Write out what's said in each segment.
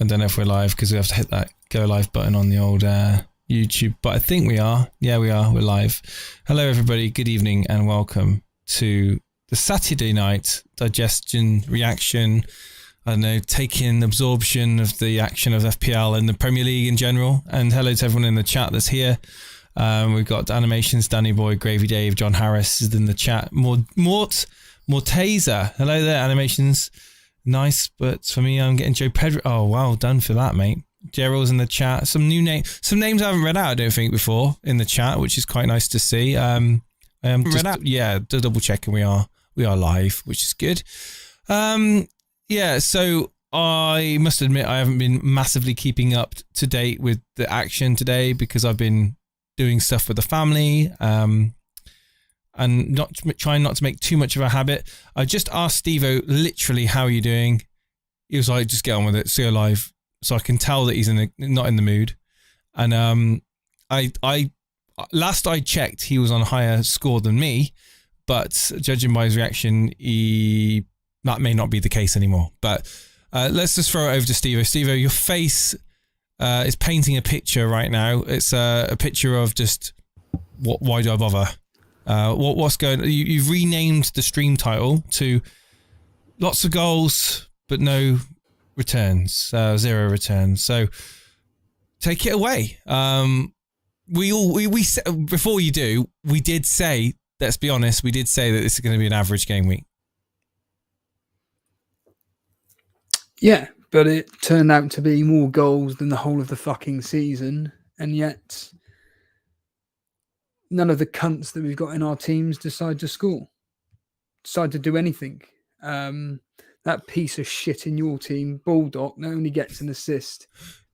I don't know if we're live because we have to hit that go live button on the old YouTube, but I think we are. Yeah, we are. We're live. Hello, everybody. Good evening and welcome to the Saturday night digestion reaction. I don't know, taking absorption of the action of FPL and the Premier League in general. And hello to everyone in the chat that's here. We've got Animations, Danny Boy, Gravy Dave, John Harris is in the chat. Mortaser. Hello there, Animations. Nice, but for me, I'm getting Joe Pedro. Oh, well done for that, mate. Gerald's in the chat. Some new names. Some names I haven't read out, I don't think, before in the chat, which is quite nice to see. Double checking we are live, which is good. So I must admit I haven't been massively keeping up to date with the action today because I've been doing stuff with the family. And trying not to make too much of a habit. I just asked Steve-O literally, how are you doing? He was like, just get on with it, see you live. So I can tell that he's not in the mood. And I last I checked, he was on a higher score than me, but judging by his reaction, that may not be the case anymore. But let's just throw it over to Steve-O. Steve-O, your face is painting a picture right now. It's a picture of just, why do I bother? What's going on? You've renamed the stream title to lots of goals, but no returns, 0 returns. So take it away. We before you do, we did say, let's be honest, we did say that this is going to be an average game week. Yeah, but it turned out to be more goals than the whole of the fucking season, and yet none of the cunts that we've got in our teams decide to do anything. That piece of shit in your team, Bulldog, not only gets an assist,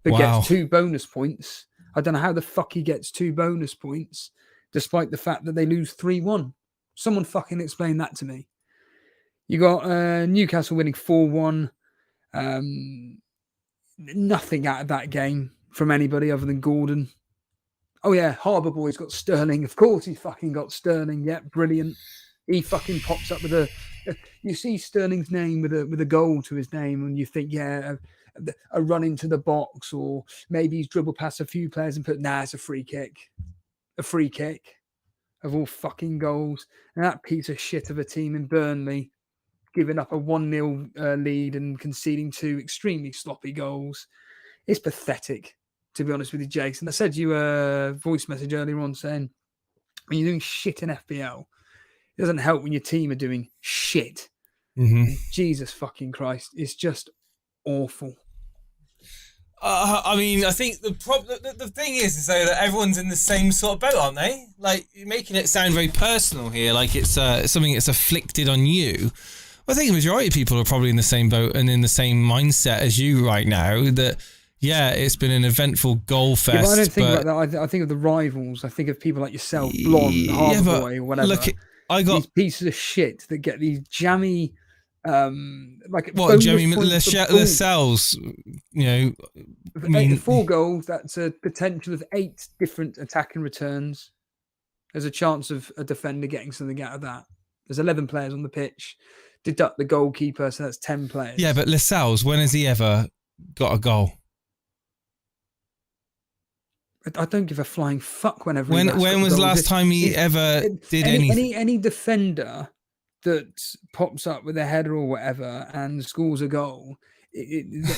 but gets 2 bonus points. I don't know how the fuck he gets 2 bonus points, despite the fact that they lose 3-1. Someone fucking explain that to me. You got Newcastle winning 4-1. Nothing out of that game from anybody other than Gordon. Oh yeah, Harbour Boy's got Sterling. Of course he's fucking got Sterling. Yeah, brilliant. He fucking pops up with you see Sterling's name with a goal to his name, and you think, yeah, a run into the box, or maybe he's dribbled past a few players and it's a free kick. A free kick of all fucking goals. And that piece of shit of a team in Burnley giving up a 1-0 lead and conceding 2 extremely sloppy goals. It's pathetic, to be honest with you, Jason. I said you a voice message earlier on saying when you're doing shit in FPL, it doesn't help when your team are doing shit. Mm-hmm. Jesus fucking Christ. It's just awful. I mean, I think the thing is though that everyone's in the same sort of boat, aren't they? Like, you're making it sound very personal here, like it's something that's afflicted on you. Well, I think the majority of people are probably in the same boat and in the same mindset as you right now, that yeah, it's been an eventful goal fest. Yeah, but I don't think about that. I think of the rivals. I think of people like yourself, Blonde, Harbour Boy, or whatever. Look, I got these pieces of shit that get these jammy, Jamie Lascelles, you know, 4 goals. That's a potential of 8 different attacking returns. There's a chance of a defender getting something out of that. There's 11 players on the pitch. Deduct the goalkeeper, so that's 10 players. Yeah, but Lascelles, when has he ever got a goal? I don't give a flying fuck whenever. When was the last time he ever did anything? Any defender that pops up with a header or whatever and scores a goal,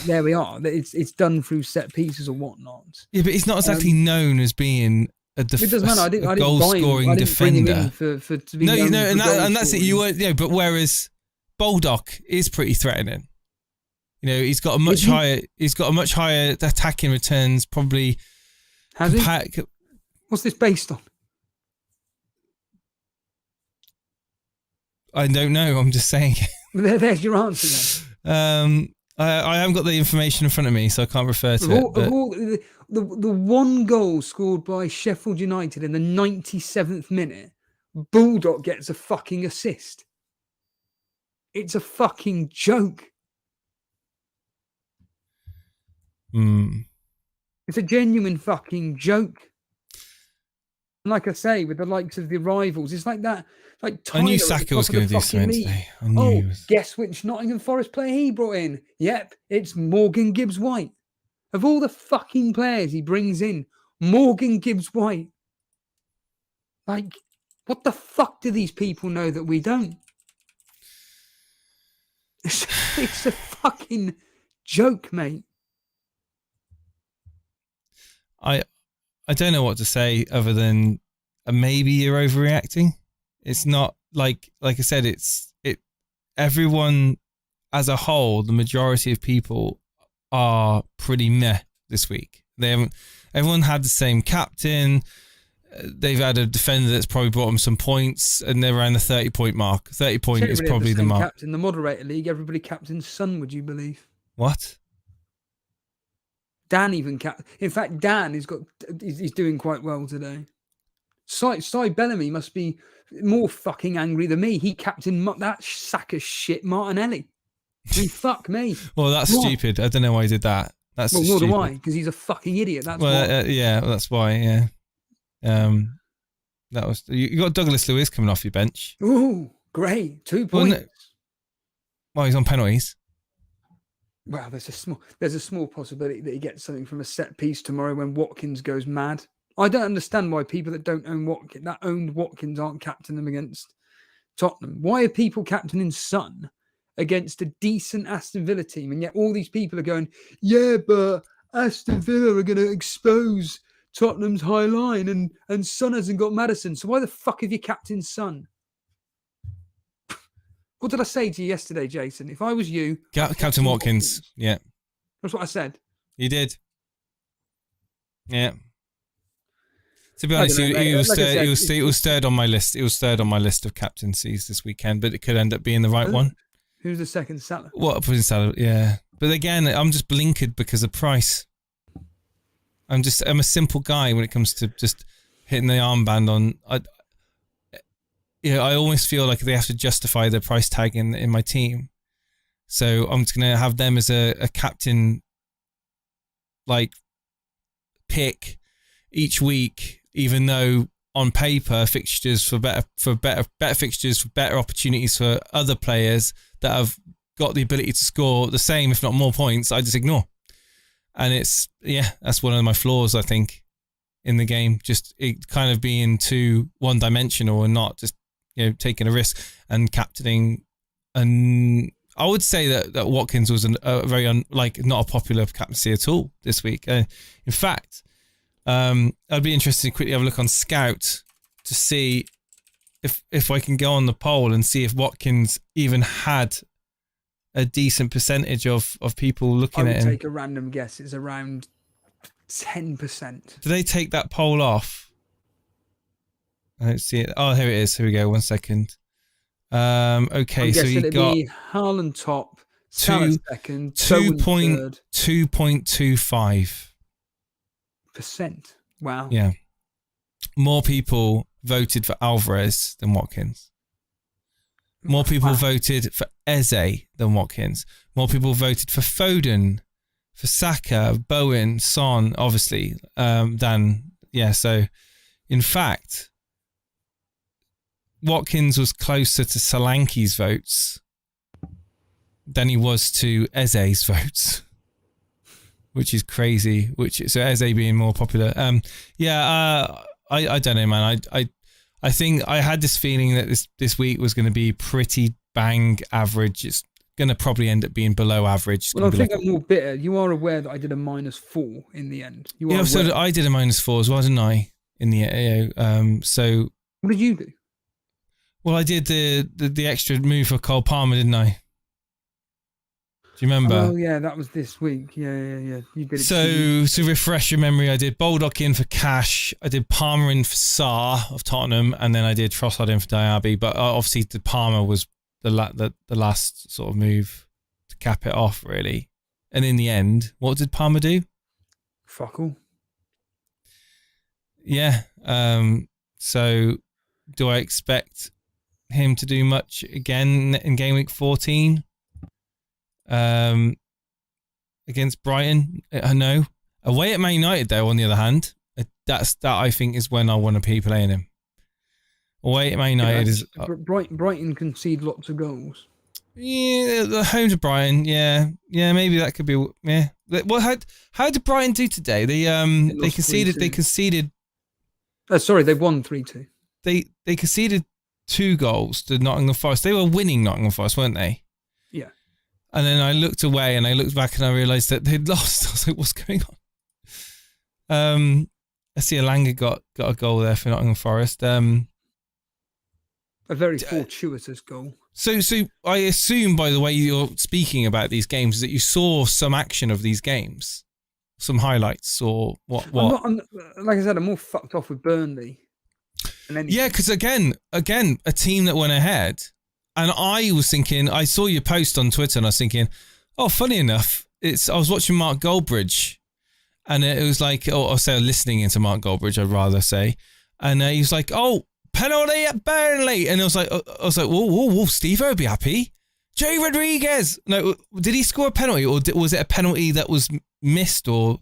there we are. It's done through set pieces or whatnot. Yeah, but he's not exactly known as being a goal-scoring defender. And that's it. You weren't, but whereas Bulldog is pretty threatening. You know, he's got a much higher attacking returns, probably. Has he? What's this based on? I don't know. I'm just saying. There's your answer then. I haven't got the information in front of me, so I can't refer to it. The one goal scored by Sheffield United in the 97th minute, Bulldog gets a fucking assist. It's a fucking joke. It's a genuine fucking joke. And like I say, with the likes of the rivals, it's like that. Like I knew Saka was going to do something today. Guess which Nottingham Forest player he brought in? Yep, it's Morgan Gibbs-White. Of all the fucking players he brings in, Morgan Gibbs-White. Like, what the fuck do these people know that we don't? It's a fucking joke, mate. I don't know what to say other than maybe you're overreacting. It's not like I said, everyone as a whole, the majority of people are pretty meh this week. Everyone had the same captain. They've had a defender that's probably brought them some points, and they're around the 30-point mark. 30 point is probably the mark. In the Moderator League, everybody captain's son, would you believe? What? Dan even in fact, Dan he's doing quite well today. Cy Bellamy must be more fucking angry than me. He captained that sack of shit Martinelli. I mean, fuck me. Well, that's stupid. I don't know why he did that. That's nor do I, because he's a fucking idiot. That's why. Yeah, that's why. Yeah. That was you got Douglas Luiz coming off your bench. Ooh, great. 2 points. Well, he's on penalties. Well, there's a small possibility that he gets something from a set piece tomorrow when Watkins goes mad. I don't understand why people that owned Watkins aren't captaining them against Tottenham. Why are people captaining Son against a decent Aston Villa team, and yet all these people are going, yeah, but Aston Villa are going to expose Tottenham's high line, and Son hasn't got Maddison. So why the fuck have you captained Son? What did I say to you yesterday, Jason? If I was you... Captain Watkins. Yeah. That's what I said. You did. Yeah. To be honest, it was third on my list. It was third on my list of captaincies this weekend, but it could end up being the right one. Who's the second? Salah? What, putting Salah? Yeah. But again, I'm just blinkered because of price. I'm a simple guy when it comes to just hitting the armband on... I always feel like they have to justify their price tag in my team. So I'm just going to have them as a captain, like, pick each week, even though on paper fixtures for better fixtures, for better opportunities for other players that have got the ability to score the same, if not more points, I just ignore. And that's one of my flaws, I think, in the game. Just it kind of being too one-dimensional and not just, taking a risk and captaining. And I would say that Watkins was a very not a popular captaincy at all this week. In fact, I'd be interested to quickly have a look on Scout to see if I can go on the poll and see if Watkins even had a decent percentage of people looking at him. I would take a random guess. It's around 10%. Do they take that poll off? I don't see it. Oh, here it is. Here we go. 1 second. Okay, so he got Haaland top, Salah second, 2.25%. Wow. Yeah. More people voted for Alvarez than Watkins. More people voted for Eze than Watkins. More people voted for Foden, for Saka, Bowen, Son, obviously, so in fact, Watkins was closer to Solanke's votes than he was to Eze's votes, which is crazy. So Eze being more popular. I don't know, man. I think I had this feeling that this week was going to be pretty bang average. It's going to probably end up being below average. Well, I think I'm more bitter. You are aware that I did a -4 in the end. So I did a -4 as well, didn't I? In the so what did you do? Well, I did the extra move for Cole Palmer, didn't I? Do you remember? Oh, yeah, that was this week. Yeah. You did it. So, to refresh your memory, I did Baldock in for Cash, I did Palmer in for Sarr of Tottenham, and then I did Trossard in for Diaby. But obviously, the Palmer was the last sort of move to cap it off, really. And in the end, what did Palmer do? Fuck all. Yeah. So, do I expect him to do much again in Gameweek 14 against Brighton? No. Away at Man United, though, on the other hand, that I think is when I want to be playing him. Away at Man United is Brighton concede lots of goals. Yeah, the home to Brighton. Yeah, maybe that could be. Yeah. Well, how did Brighton do today? They conceded. 3-2. They conceded. Sorry, they won 3-2. They conceded 2 goals to Nottingham Forest. They were winning Nottingham Forest, weren't they? Yeah. And then I looked away and I looked back and I realised that they'd lost. I was like, what's going on? I see Alanga got a goal there for Nottingham Forest. A very fortuitous goal. So I assume by the way you're speaking about these games that you saw some action of these games, some highlights or what? I'm like I said, I'm more fucked off with Burnley. Yeah, because again, a team that went ahead, and I was thinking, I saw your post on Twitter, and I was thinking, oh, funny enough, I was watching Mark Goldbridge, and it was like, listening into Mark Goldbridge, I'd rather say, and he was like, oh, penalty at Burnley, and I was like, whoa, Steve would be happy. Jay Rodriguez. No, did he score a penalty, or was it a penalty that was missed, or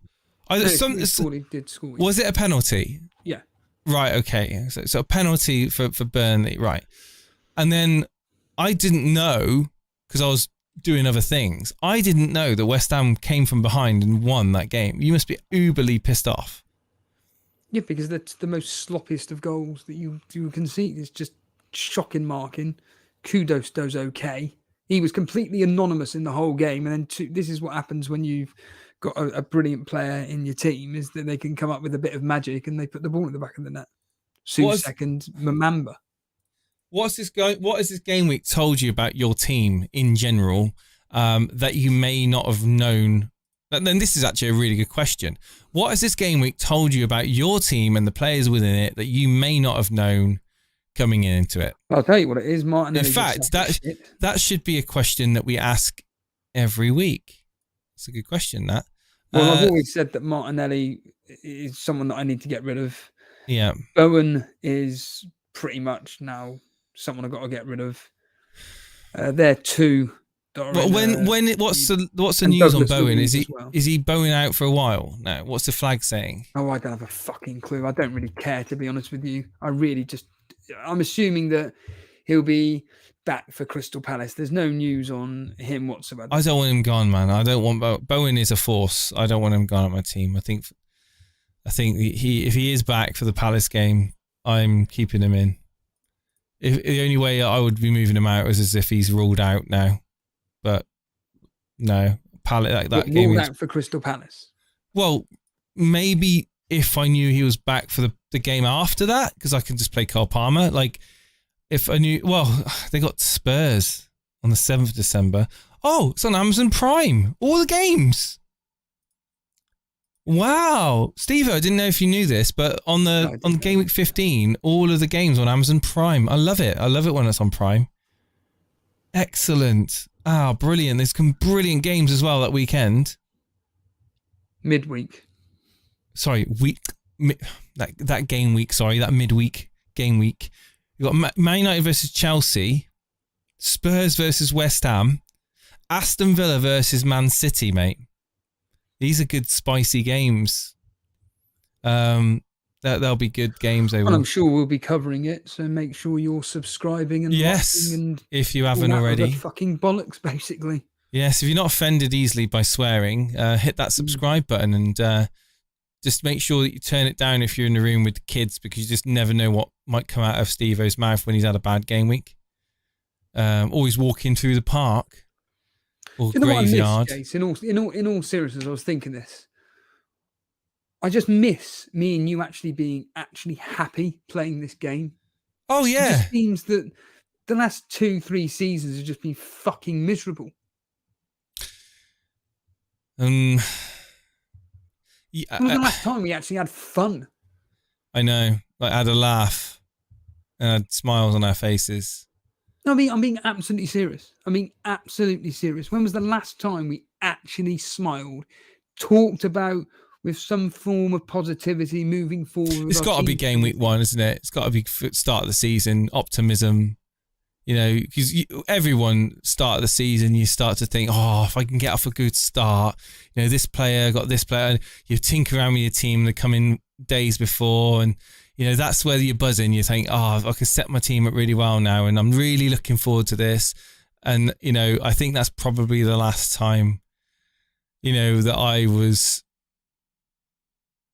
he did score. Was it a penalty? Yeah. Right, okay. So a penalty for Burnley, right. And then I didn't know, because I was doing other things, I didn't know that West Ham came from behind and won that game. You must be uberly pissed off. Yeah, because that's the most sloppiest of goals that you can see. It's just shocking marking. Kudos does okay. He was completely anonymous in the whole game. And then this is what happens when you've got a brilliant player in your team, is that they can come up with a bit of magic and they put the ball in the back of the net. Second, Mamamba. What has this game week told you about your team in general that you may not have known? And then this is actually a really good question. What has this game week told you about your team and the players within it that you may not have known coming into it? I'll tell you what it is, Martin. In fact, that should be a question that we ask every week. It's a good question, that. Well, I've always said that Martinelli is someone that I need to get rid of. Yeah. Bowen is pretty much now someone I've got to get rid of. They're two. Well, what's the news on Bowen? Is he Bowen out for a while now? What's the flag saying? Oh, I don't have a fucking clue. I don't really care, to be honest with you. I'm assuming that he'll be back for Crystal Palace. There's no news on him whatsoever. I don't want him gone, man. I don't want Bowen is a force. I don't want him gone at my team. I think if he is back for the Palace game, I'm keeping him in. The only way I would be moving him out is as if he's ruled out now. But no, that game ruled out for Crystal Palace. Well, maybe if I knew he was back for the game after that, because I can just play Cole Palmer. Like, if I knew, they got Spurs on the 7th of December. Oh, it's on Amazon Prime. All the games. Wow. Steve, I didn't know if you knew this, but on Game Week 15, all of the games on Amazon Prime. I love it. I love it when it's on Prime. Excellent. Brilliant. There's some brilliant games as well that weekend. Midweek. Sorry, that game week, that midweek game week. You've got Man United versus Chelsea, Spurs versus West Ham, Aston Villa versus Man City, mate. These are good, spicy games. They'll be good games. And I'm sure we'll be covering it, so make sure you're subscribing and yes, and if you haven't already. Fucking bollocks, basically. Yes, if you're not offended easily by swearing, hit that subscribe button and just make sure that you turn it down if you're in the room with the kids, because you just never know what might come out of Steve-O's mouth when he's had a bad game week. Always walking through the park or graveyard. What I miss, Jace, in all seriousness, I was thinking this. I just miss me and you actually being happy playing this game. Oh, yeah. It just seems that the last 2-3 seasons have just been fucking miserable. Yeah, when was the last time we actually had fun? I know. Like, I had a laugh and had smiles on our faces. No, I'm being absolutely serious. Absolutely serious. When was the last time we actually smiled, talked about with some form of positivity moving forward? It's got to be game week 1, isn't it? It's got to be start of the season, optimism. You know, because everyone start of the season, you start to think, if I can get off a good start, this player got this player, and you tinker around with your team that come in days before, and that's where you're buzzing. You think, I can set my team up really well now, and I'm really looking forward to this. And, you know, I think that's probably the last time, you know, that I was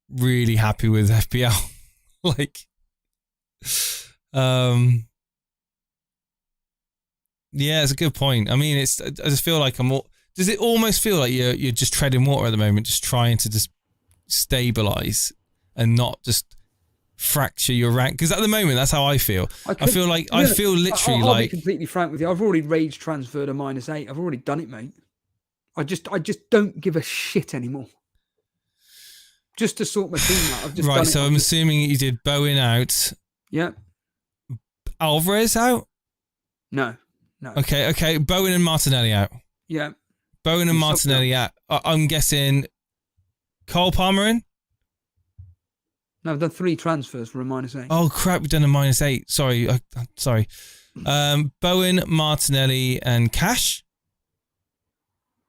really happy with FPL. Like, yeah, it's a good point. I mean, I just feel like does it almost feel like you're just treading water at the moment, just trying to just stabilize and not just fracture your rank? Because at the moment, that's how I feel. I feel literally I'll be completely frank with you. I've already rage transferred a -8. I've already done it, mate. I just don't give a shit anymore. Just to sort my team out. I've just done it. So I'm assuming you did Bowen out. Yeah. Alvarez out? No. Okay. Bowen and Martinelli out. Yeah. Bowen and Martinelli out. I'm guessing Cole Palmer in? No, I've done 3 transfers for a -8. Oh crap, we've done a -8. Sorry. Sorry. Bowen, Martinelli and Cash?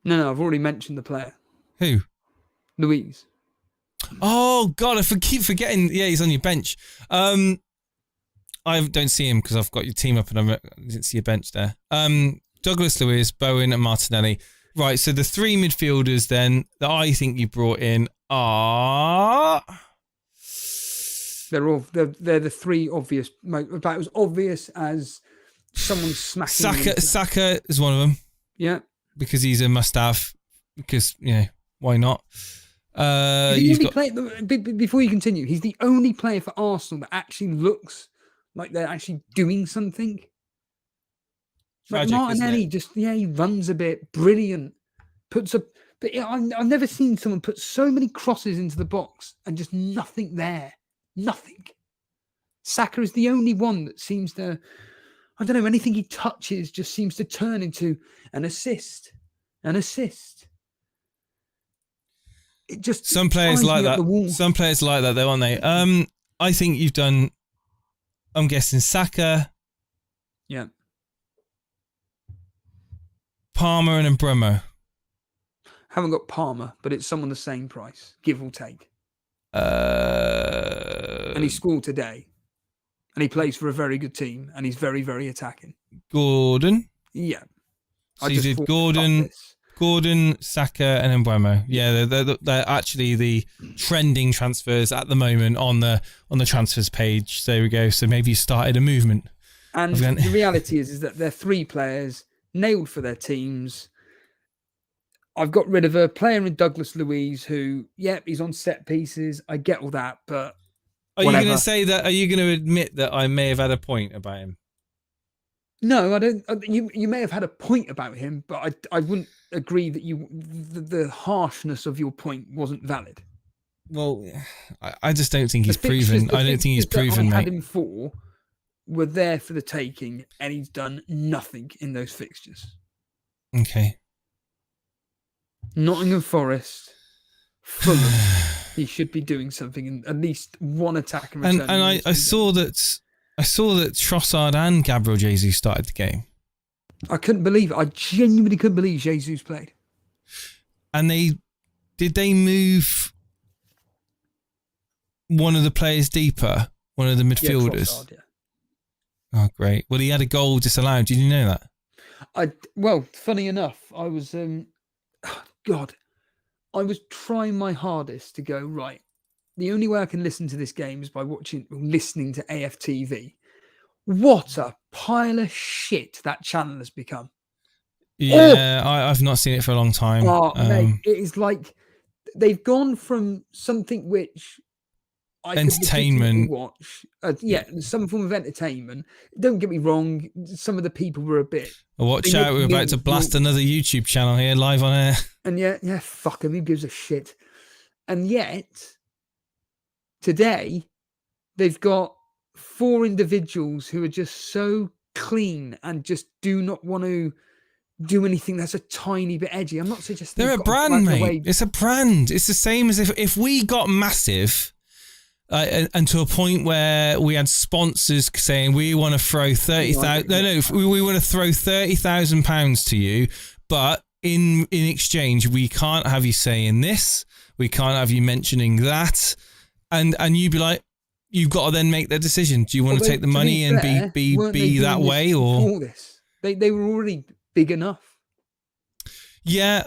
No, I've already mentioned the player. Who? Louise. Oh God, I keep forgetting. Yeah, he's on your bench. I don't see him because I've got your team up and I didn't see your bench there. Douglas Luiz, Bowen and Martinelli. Right, so the 3 midfielders then that I think you brought in are... They're the 3 obvious. About as obvious as someone smacking. Saka is one of them. Yeah. Because he's a must-have. Because, you know, why not? Before you continue, he's the only player for Arsenal that actually looks like they're actually doing something. Like Martinelli he runs a bit, brilliant. I've never seen someone put so many crosses into the box and just nothing there. Nothing. Saka is the only one that seems to, I don't know, anything he touches just seems to turn into an assist. It just some players like that. Some players like that, though, aren't they? I think you've done. I'm guessing Saka. Yeah. Palmer and Mbeumo. Haven't got Palmer, but it's someone the same price, give or take. And he scored today, and he plays for a very good team, and he's very, very attacking. Gordon. Yeah. So you did Gordon, Saka, and Mbeumo. Yeah, they're actually the trending transfers at the moment on the transfers page. So there we go. So maybe you started a movement. And the reality is that they're 3 players nailed for their teams. I've got rid of a player in Douglas Luiz who, he's on set pieces. I get all that, but are you going to say that? Are you going to admit that I may have had a point about him? No, I don't. You may have had a point about him, but I wouldn't agree that the harshness of your point wasn't valid. Well, I just don't think he's proven. I don't think he's proven, mate. I had him for were there for the taking, and he's done nothing in those fixtures. Okay. Nottingham Forest, Fulham. He should be doing something in at least one attack and return. And I saw that Trossard and Gabriel Jesus started the game. I couldn't believe it. I genuinely couldn't believe Jesus played. And did they move one of the players deeper? One of the midfielders? Trossard, yeah. Oh, great. Well, he had a goal disallowed. Did you know that? Well, funny enough, I was I was trying my hardest to go, right, the only way I can listen to this game is by listening to AFTV. What a pile of shit that channel has become. Yeah, I've not seen it for a long time. Mate, it is like they've gone from something which I entertainment could watch. Some form of entertainment. Don't get me wrong. Some of the people were a bit. Watch out, we're about to blast another YouTube channel here live on air. And fuck them. Who gives a shit? And yet, today, they've got 4 individuals who are just so clean and just do not want to do anything that's a tiny bit edgy. I'm not suggesting they're a brand, mate. It's a brand. It's the same as if we got massive. And to a point where we had sponsors saying we want to throw 30,000. We want to throw £30,000 to you, but in exchange we can't have you saying this. We can't have you mentioning that, and you'd be like, you've got to then make the decision. Do you want to take the money and be that way, or this? They were already big enough? Yeah,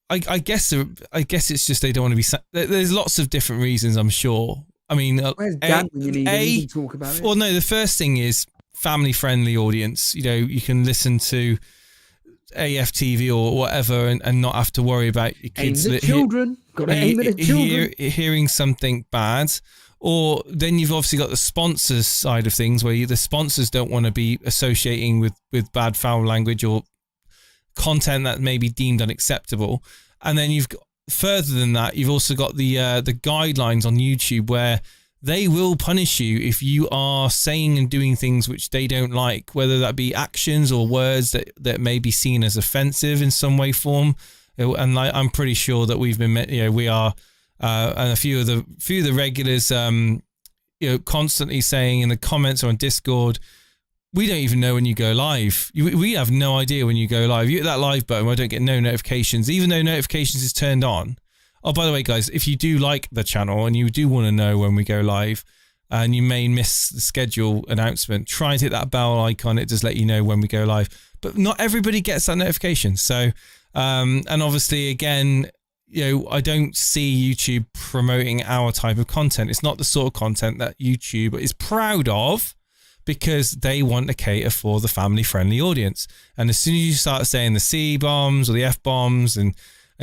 I guess it's just they don't want to be. There's lots of different reasons, I'm sure. I mean, Where's Dan when you need him? He can talk about it. Well, no, the first thing is family-friendly audience. You know, you can listen to AFTV or whatever and not have to worry about your kids. Aim at children. Got to aim at children. Hearing something bad. Or then you've obviously got the sponsors side of things where the sponsors don't want to be associating with bad foul language or content that may be deemed unacceptable. And then you've got, further than that, you've also got the guidelines on YouTube where they will punish you if you are saying and doing things which they don't like, whether that be actions or words that may be seen as offensive in some way, form. And I'm pretty sure that we've been, we are, and a few of the regulars, constantly saying in the comments or on Discord, we don't even know when you go live. We have no idea when you go live. You hit that live button, I don't get no notifications, even though notifications is turned on. Oh, by the way, guys, if you do like the channel and you do want to know when we go live and you may miss the schedule announcement, try and hit that bell icon. It does let you know when we go live. But not everybody gets that notification. So, and obviously, again, I don't see YouTube promoting our type of content. It's not the sort of content that YouTube is proud of because they want to cater for the family-friendly audience. And as soon as you start saying the C bombs or the F bombs and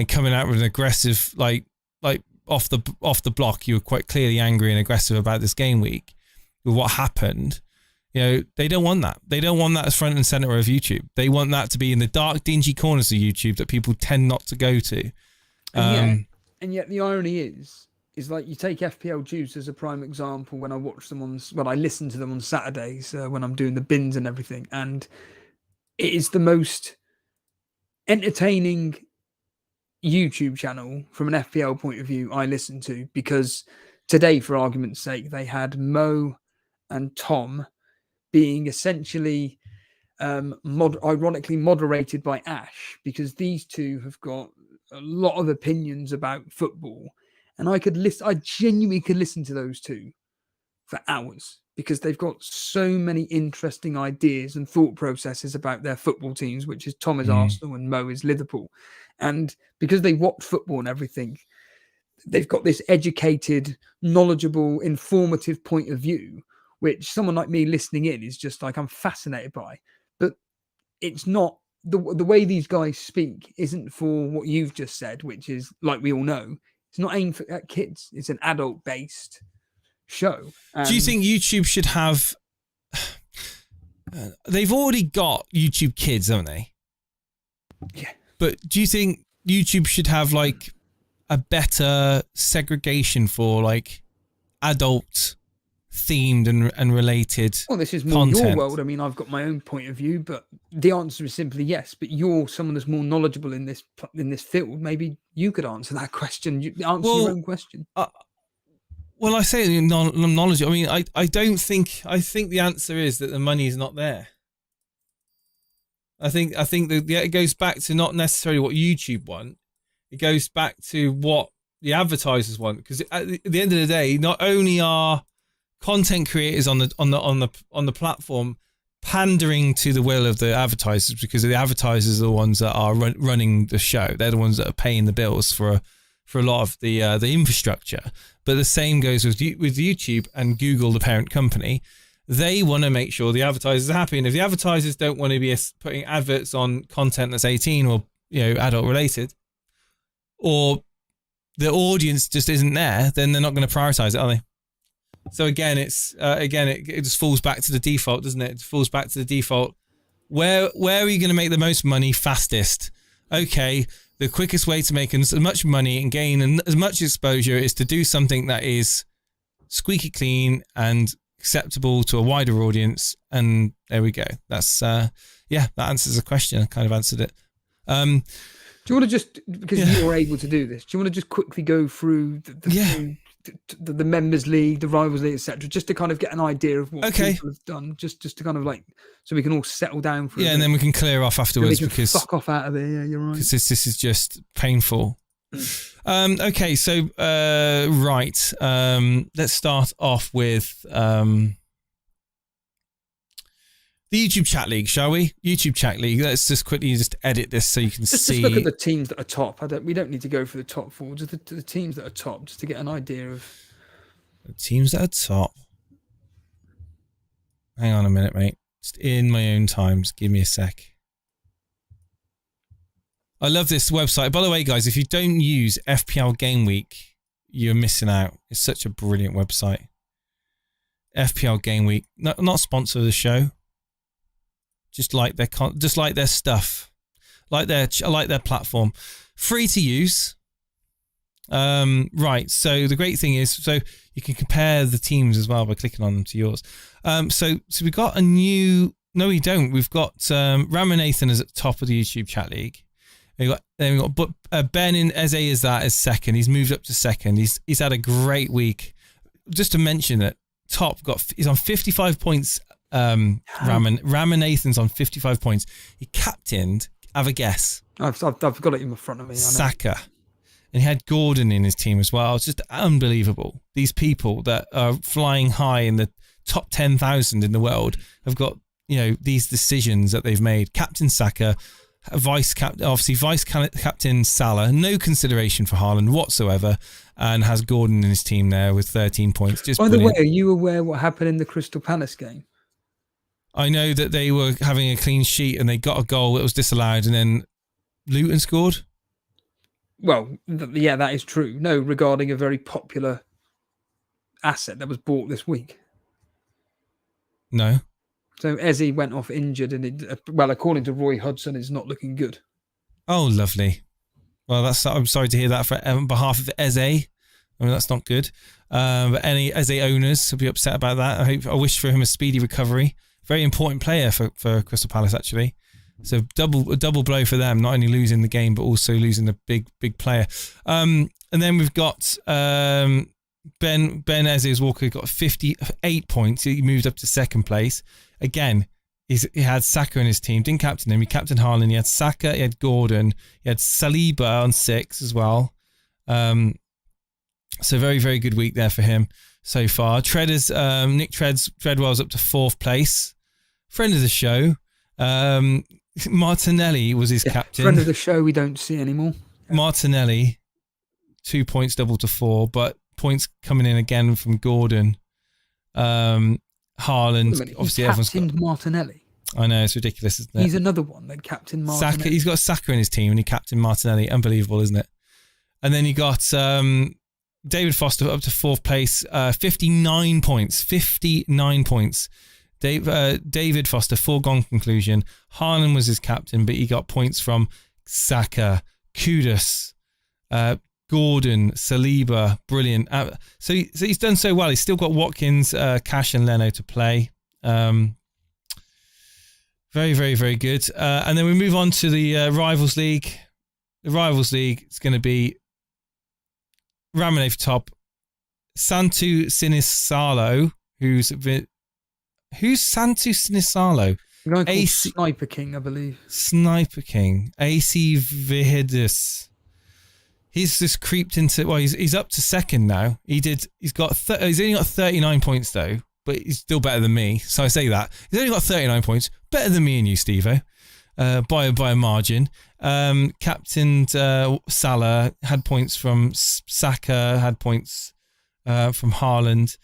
coming out with an aggressive, like off the block, you were quite clearly angry and aggressive about this game week with what happened. They don't want that. They don't want that as front and center of YouTube. They want that to be in the dark, dingy corners of YouTube that people tend not to go to. And yet the irony is like you take FPL Juice as a prime example. When I watch them I listen to them on Saturdays when I'm doing the bins and everything, and it is the most entertaining YouTube channel from an FPL point of view I listen to, because today, for argument's sake, they had Mo and Tom being essentially ironically moderated by Ash, because these two have got a lot of opinions about football, and I genuinely could listen to those two for hours because they've got so many interesting ideas and thought processes about their football teams, which is Tom is Arsenal and Mo is Liverpool. And because they watch football and everything, they've got this educated, knowledgeable, informative point of view, which someone like me listening in is just like, I'm fascinated by. But it's not, the way these guys speak isn't for what you've just said, which is, like we all know, it's not aimed at kids. It's an adult-based show. Do you think YouTube should have... they've already got YouTube Kids, haven't they? Yeah. But do you think YouTube should have like a better segregation for like adult themed and related Well, this is more content? Your world. I mean, I've got my own point of view, but the answer is simply yes. But you're someone that's more knowledgeable in this field. Maybe you could answer that question. Your own question. Well, I say knowledge. I mean, I don't think. I think the answer is that the money is not there. I think that it goes back to not necessarily what YouTube want. It goes back to what the advertisers want. Because at the end of the day, not only are content creators on the platform pandering to the will of the advertisers, because the advertisers are the ones that are running the show. They're the ones that are paying the bills for a lot of the infrastructure. But the same goes with YouTube and Google, the parent company. They want to make sure the advertisers are happy. And if the advertisers don't want to be putting adverts on content that's 18 or adult related, or the audience just isn't there, then they're not going to prioritize it, are they? So again, it just falls back to the default, doesn't it? It falls back to the default. Where are you going to make the most money fastest? Okay, the quickest way to make as much money and gain as much exposure is to do something that is squeaky clean and acceptable to a wider audience. And there we go. That's that answers the question. I kind of answered it. Do you want to just, because you're able to do this, do you want to just quickly go through the members league, the rivals league, etc., just to kind of get an idea of what people have done, just to kind of like, so we can all settle down for and then we can clear off afterwards, so because fuck off out of there. Yeah, you're right. Because this is just painful. Okay, so right, let's start off with The YouTube chat league, shall we? YouTube chat league. Let's just quickly edit this so you can see. Just look at the teams that are top. We don't need to go for the top four. Just the teams that are top, just to get an idea of the teams that are top. Hang on a minute, mate. Just in my own time. Just give me a sec. I love this website. By the way, guys, if you don't use FPL Gameweek, you're missing out. It's such a brilliant website. FPL Gameweek, not sponsor of the show. Just like their stuff, like their platform, free to use. Right. So the great thing is, so you can compare the teams as well by clicking on them to yours. So we got a new. No, we don't. We've got Ramanathan is at the top of the YouTube chat league. We got Ben in Eze is second. He's moved up to second. He's had a great week. Just to mention that top he's on 55 points. Ramanathan's on 55 points. He captained. Have a guess. I've got it in front of me. Saka, and he had Gordon in his team as well. It's just unbelievable. These people that are flying high in the top 10,000 in the world have got these decisions that they've made. Captain Saka. Vice captain Salah, no consideration for Haaland whatsoever, and has Gordon in his team there with 13 points. Just by brilliant. The way, are you aware what happened in the Crystal Palace game? I know that they were having a clean sheet and they got a goal that was disallowed, and then Luton scored. Well, yeah, that is true. No, regarding a very popular asset that was bought this week. No. So Eze went off injured, and according to Roy Hodgson, it's not looking good. Oh, lovely. Well, I'm sorry to hear that on behalf of Eze. I mean, that's not good. But any Eze owners will be upset about that. I wish for him a speedy recovery. Very important player for Crystal Palace, actually. So a double blow for them, not only losing the game, but also losing a big player. And then we've got Ben Eze's Walker got 58 points. He moved up to second place. Again, he had Saka in his team. Didn't captain him. He captained Haaland. He had Saka. He had Gordon. He had Saliba on 6 as well. So very, very good week there for him so far. Nick Treadwell's up to 4th place. Friend of the show. Martinelli was his captain. Friend of the show we don't see anymore. Martinelli, 2 points double to 4, but points coming in again from Gordon. Haaland, obviously everyone's got Martinelli. I know, it's ridiculous, isn't it? He's another one that captain Martinelli. Saka, he's got Saka in his team and he captained Martinelli. Unbelievable, isn't it? And then you got David Foster up to 4th place, 59 points. 59 points. David Foster, foregone conclusion. Haaland was his captain, but he got points from Saka, Kudus, Gordon, Saliba, brilliant. So he's done so well. He's still got Watkins, Cash and Leno to play. Very, very, very good. And then we move on to the Rivals League. The Rivals League is going to be Ramanathan top, Santu Sinisalo, who's Santu Sinisalo? A guy called Sniper King, I believe. Sniper King. AC Vihidis. He's just creeped into. Well, he's up to second now. He's only got 39 points though, but he's still better than me. So I say that he's only got 39 points, better than me and you, Steve-O, by a margin. Captained Salah, had points from Saka, had points from Haaland.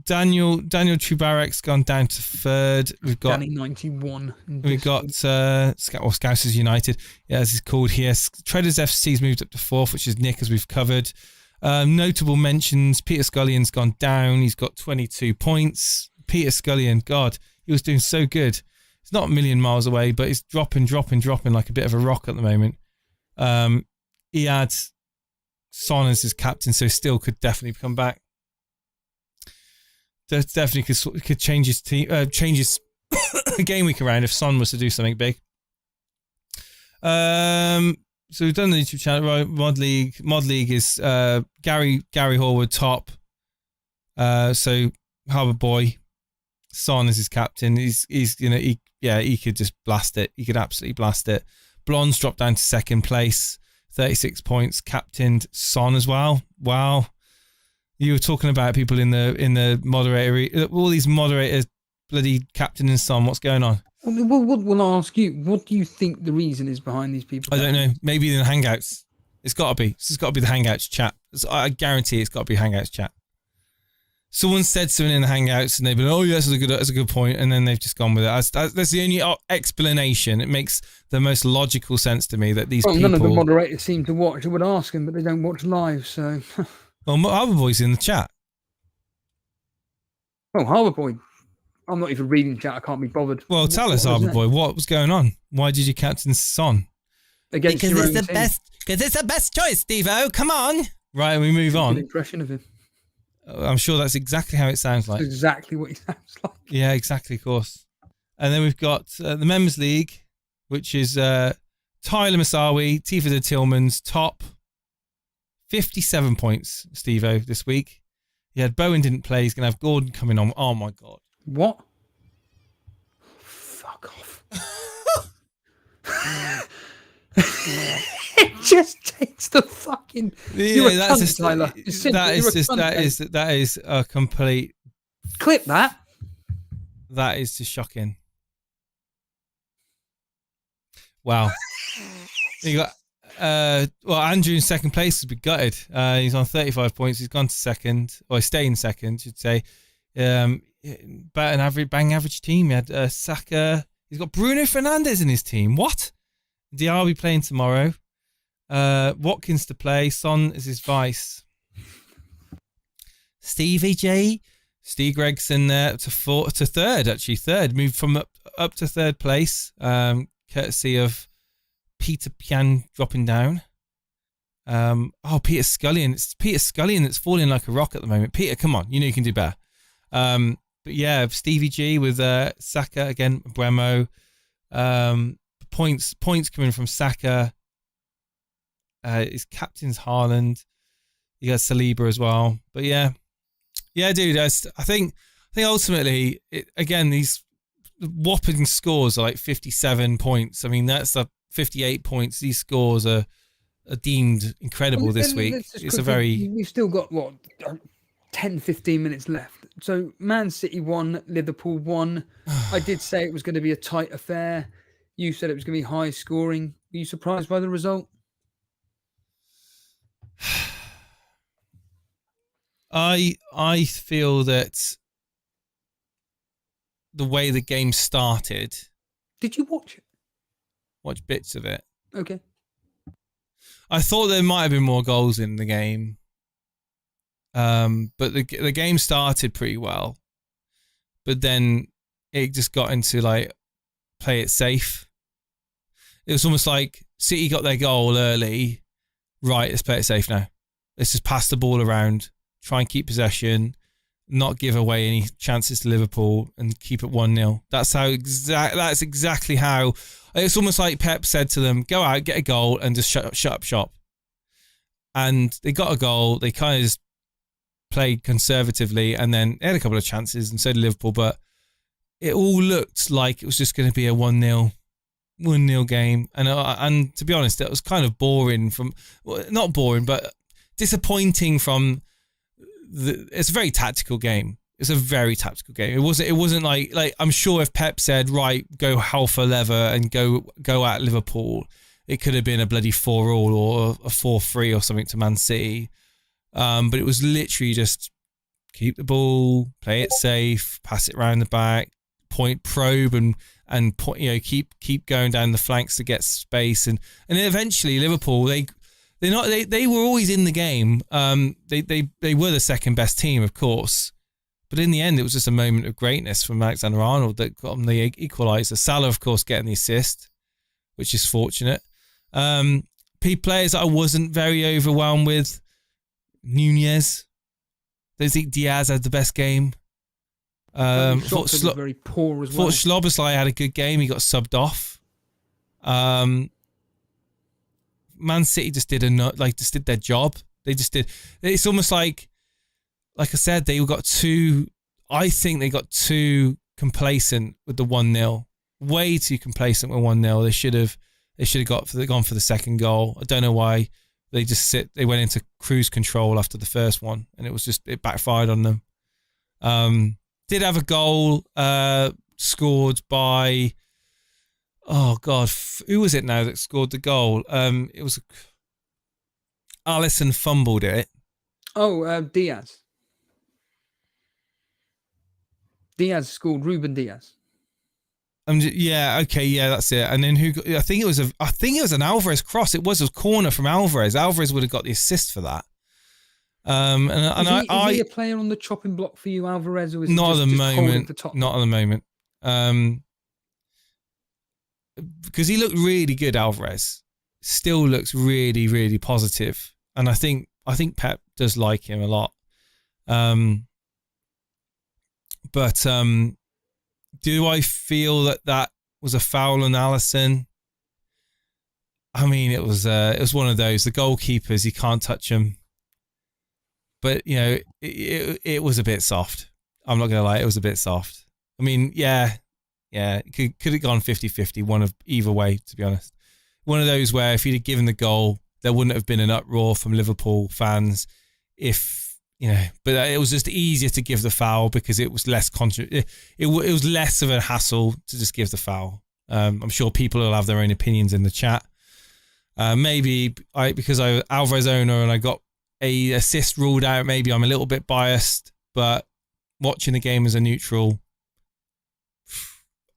Daniel Trubarek's gone down to 3rd. We've got Danny 91. We've got Scousers United, as he's called here. Treaders FC's moved up to 4th, which is Nick, as we've covered. Notable mentions: Peter Scullion's gone down. He's got 22 points. Peter Scullion, God, he was doing so good. He's not a million miles away, but he's dropping like a bit of a rock at the moment. He had Son as his captain, so still could definitely come back. Definitely could change his team, change his game week around if Son was to do something big. So we've done the YouTube channel, right? Mod League is Gary Horwood top. So Harbour Boy, Son is his captain. He could just blast it. He could absolutely blast it. Blonde's dropped down to 2nd place, 36 points. Captained Son as well. Wow. You were talking about people in the moderator, all these moderators, bloody captain and son. What's going on? We'll ask you. What do you think the reason is behind these people? I don't know. Maybe in the Hangouts. It's got to be. This has got to be the Hangouts chat. I guarantee it's got to be Hangouts chat. Someone said something in the Hangouts and they've been, oh, yes, that's a good point, and then they've just gone with it. That's the only explanation. It makes the most logical sense to me that these people... None of the moderators seem to watch. I would ask them, but they don't watch live, so... Well, Harbour Boy's in the chat. Oh, Harbour Boy. I'm not even reading chat. I can't be bothered. Well, tell us, Harbour Boy, what was going on? Why did you captain Son? Against because your it's own the team. best. Because it's the best choice, Steve-O. Come on. Right, we move on. Good impression of him. I'm sure that's exactly how it sounds like. That's exactly what he sounds like. Yeah, exactly, of course. And then we've got the Members League, which is Tyler Masawi, Tifa de Tillman's top 57 points, Steve-O, this week. He had Bowen didn't play. He's going to have Gordon coming on. Oh, my God. What? Fuck off. It just takes the fucking... You're a cunt, Tyler. That is a complete... Clip that. That is just shocking. Wow. You got... Andrew in second place has been gutted. He's on 35 points. He's gone to second, or he's staying second, should say. Bang average team. He had Saka. He's got Bruno Fernandes in his team. What? Diaby playing tomorrow. Watkins to play. Son is his vice. Stevie J. Steve Gregson there to third, actually. Third. Moved from up to third place. Courtesy of Peter Pian dropping down. Peter Scullion. It's Peter Scullion that's falling like a rock at the moment. Peter, come on. You know you can do better. But yeah, Stevie G with Saka again, Bremo. Points coming from Saka. His captain's Haaland. You got Saliba as well. But yeah, dude. I think ultimately, these whopping scores are like 57 points. I mean, that's the 58 points. These scores are deemed incredible this week. We've still got 10, 15 minutes left. So Man City won, Liverpool won. I did say it was going to be a tight affair. You said it was going to be high scoring. Were you surprised by the result? I feel that the way the game started. Did you watch it? Watch bits of it. Okay. I thought there might have been more goals in the game. But the game started pretty well. But then it just got into like play it safe. It was almost like City got their goal early. Right, let's play it safe now. Let's just pass the ball around, try and keep possession, not give away any chances to Liverpool, and keep it 1-0. That's exactly how. It's almost like Pep said to them, go out, get a goal, and just shut up shop. And they got a goal. They kind of just played conservatively, and then they had a couple of chances, and so did Liverpool, but it all looked like it was just going to be a 1-0 game. And to be honest, it was kind of boring not boring, but disappointing from it's a very tactical game. It's a very tactical game. It wasn't like I'm sure if Pep said, right, go hell for leather and go at Liverpool, it could have been a bloody 4-4 or a 4-3 or something to Man City. But it was literally just keep the ball, play it safe, pass it around the back, probe and keep going down the flanks to get space, and then eventually Liverpool they were always in the game. They were the second best team, of course, but in the end it was just a moment of greatness from Alexander-Arnold that got them the equaliser. Salah, of course, getting the assist, which is fortunate. Players that I wasn't very overwhelmed with. Nunez. I don't think Diaz had the best game. Thought very poor as well. Thought Schloboslai had a good game. He got subbed off. Man City just did their job. They just did. It's almost like I said, they got too. I think they got too complacent with the 1-0. Way too complacent with 1-0. They should have gone for the second goal. I don't know why They went into cruise control after the first one, and it backfired on them. Did have a goal scored by, oh God, who was it now that scored the goal? It was Alisson fumbled it. Oh, Diaz. Diaz scored, Ruben Diaz. Yeah, okay, yeah, that's it. And then I think it was an Alvarez cross. It was a corner from Alvarez. Alvarez would have got the assist for that. Is he a player on the chopping block for you, Alvarez, or is not he at the moment? Not at the moment. Because he looked really good, Alvarez. Still looks really, really positive. And I think Pep does like him a lot. But do I feel that was a foul on Alisson? I mean, it was one of those. The goalkeepers, you can't touch them. But, you know, it was a bit soft. I'm not going to lie, it was a bit soft. I mean, yeah, it could have gone 50-50, one of either way, to be honest. One of those where if he'd have given the goal, there wouldn't have been an uproar from Liverpool fans but it was just easier to give the foul because it was less it was less of a hassle to just give the foul. I'm sure people will have their own opinions in the chat. Maybe because I'm Alvarez owner and I got a assist ruled out, maybe I'm a little bit biased, but watching the game as a neutral,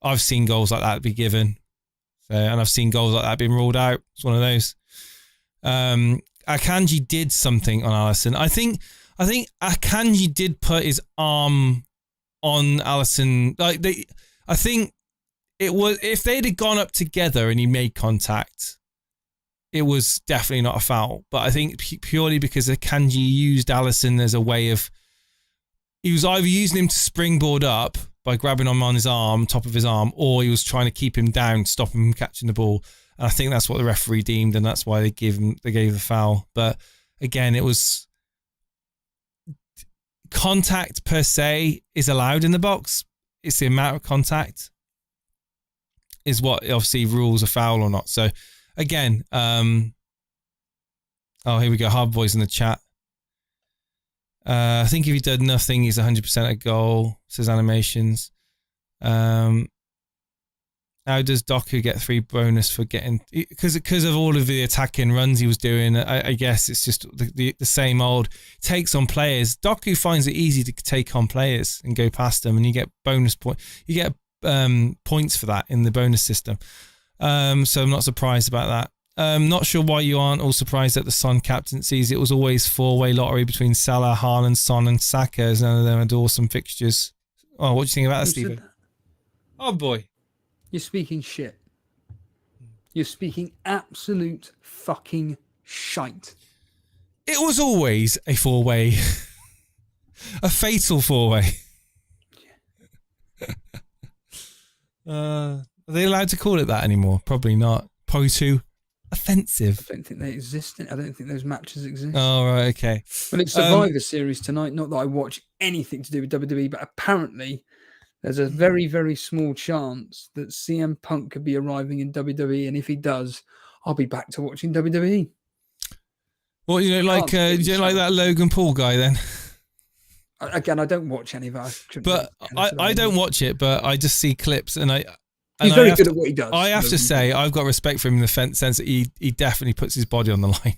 I've seen goals like that be given. And I've seen goals like that being ruled out. It's one of those. Akanji did something on Alisson. I think Akanji did put his arm on Alisson. I think it was, if they'd have gone up together and he made contact, it was definitely not a foul. But I think purely because Akanji used Alisson as a way of, he was either using him to springboard up by grabbing him on his arm, top of his arm, or he was trying to keep him down, stop him from catching the ball. And I think that's what the referee deemed, and that's why they gave the foul. But again, it was contact per se is allowed in the box. It's the amount of contact is what obviously rules a foul or not. So again, here we go. Hard Boys in the chat. I think if he did nothing, he's 100% a goal, says Animations. How does Doku get 3 bonus for getting... Because of all of the attacking runs he was doing, I guess it's just the same old takes on players. Doku finds it easy to take on players and go past them, and you get bonus you get points for that in the bonus system. So I'm not surprised about that. Not sure why you aren't all surprised at the Son captaincies. It was always 4-way lottery between Salah, Haaland, Son and Saka, as none of them had awesome fixtures. Oh, what do you think about that, Stephen? Oh boy. You're speaking shit. You're speaking absolute fucking shite. It was always a 4-way. A fatal 4-way. Are they allowed to call it that anymore? Probably not. Pro2. Offensive. I don't think they exist. I don't think those matches exist. Oh, right, okay. Well, it's Survivor Series tonight. Not that I watch anything to do with WWE, but apparently there's a very, very small chance that CM Punk could be arriving in WWE, and if he does, I'll be back to watching WWE. Well, you don't like that Logan Paul guy then? Again, I don't watch any of that. But I don't watch it, but I just see clips, and he's very good at what he does. I have to say, I've got respect for him in the sense that he definitely puts his body on the line.